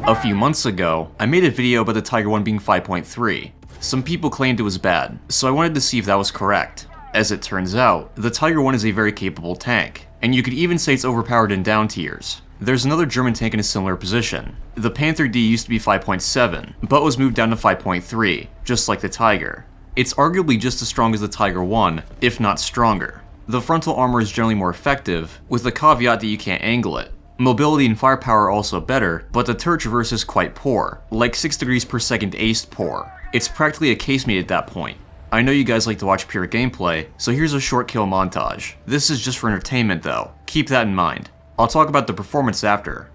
A few months ago, I made a video about the Tiger 1 being 5.3. Some people claimed it was bad, so I wanted to see if that was correct. As it turns out, the Tiger 1 is a very capable tank, and you could even say it's overpowered in down tiers. There's another German tank in a similar position. The Panther D used to be 5.7, but was moved down to 5.3, just like the Tiger. It's arguably just as strong as the Tiger 1, if not stronger. The frontal armor is generally more effective, with the caveat that you can't angle it. Mobility and firepower are also better, but the turret traverse is quite poor, like 6 degrees per second aced poor. It's practically a casemate at that point. I know you guys like to watch pure gameplay, so here's a short kill montage. This is just for entertainment though, keep that in mind. I'll talk about the performance after.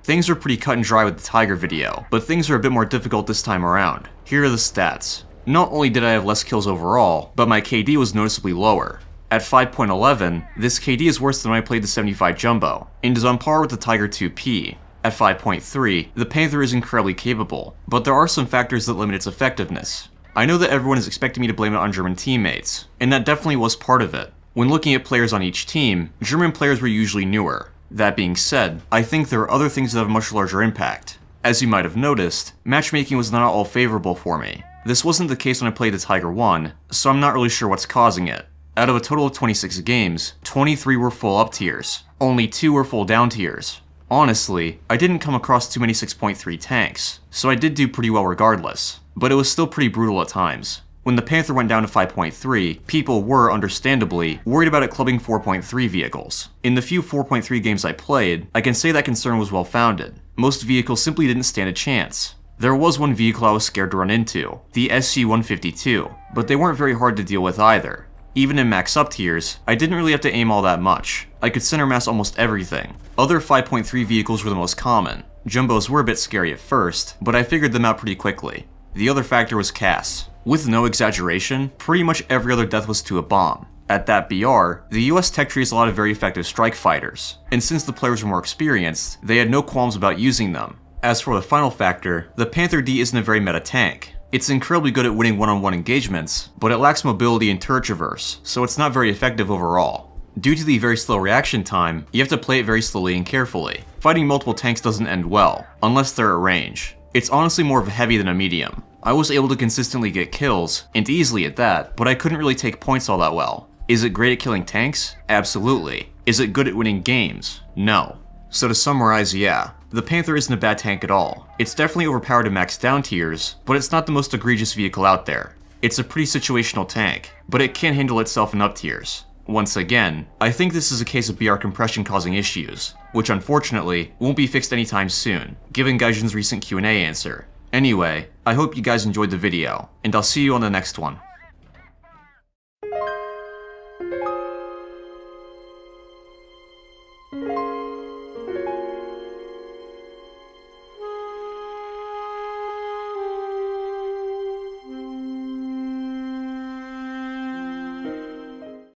Things are pretty cut and dry with the Tiger video, but things are a bit more difficult this time around. Here are the stats. Not only did I have less kills overall, but my KD was noticeably lower. At 5.11, this KD is worse than when I played the 75 Jumbo, and is on par with the Tiger 2P. At 5.3, the Panther is incredibly capable, but there are some factors that limit its effectiveness. I know that everyone is expecting me to blame it on German teammates, and that definitely was part of it. When looking at players on each team, German players were usually newer. That being said, I think there are other things that have a much larger impact. As you might have noticed, matchmaking was not all favorable for me. This wasn't the case when I played the Tiger 1, so I'm not really sure what's causing it. Out of a total of 26 games, 23 were full up tiers. Only 2 were full down tiers. Honestly, I didn't come across too many 6.3 tanks, so I did do pretty well regardless, but it was still pretty brutal at times. When the Panther went down to 5.3, people were, understandably, worried about it clubbing 4.3 vehicles. In the few 4.3 games I played, I can say that concern was well founded. Most vehicles simply didn't stand a chance. There was one vehicle I was scared to run into, the SC-152, but they weren't very hard to deal with either. Even in max up tiers, I didn't really have to aim all that much. I could center mass almost everything. Other 5.3 vehicles were the most common. Jumbos were a bit scary at first, but I figured them out pretty quickly. The other factor was CAS. With no exaggeration, pretty much every other death was to a bomb. At that BR, the US tech tree has a lot of very effective strike fighters, and since the players were more experienced, they had no qualms about using them. As for the final factor, the Panther D isn't a very meta tank. It's incredibly good at winning one-on-one engagements, but it lacks mobility and turret traverse, so it's not very effective overall. Due to the very slow reaction time, you have to play it very slowly and carefully. Fighting multiple tanks doesn't end well, unless they're at range. It's honestly more of a heavy than a medium. I was able to consistently get kills, and easily at that, but I couldn't really take points all that well. Is it great at killing tanks? Absolutely. Is it good at winning games? No. So to summarize, yeah, the Panther isn't a bad tank at all. It's definitely overpowered in max down tiers, but it's not the most egregious vehicle out there. It's a pretty situational tank, but it can handle itself in up tiers. Once again, I think this is a case of BR compression causing issues, which unfortunately won't be fixed anytime soon, given Gaijin's recent Q&A answer. Anyway, I hope you guys enjoyed the video, and I'll see you on the next one.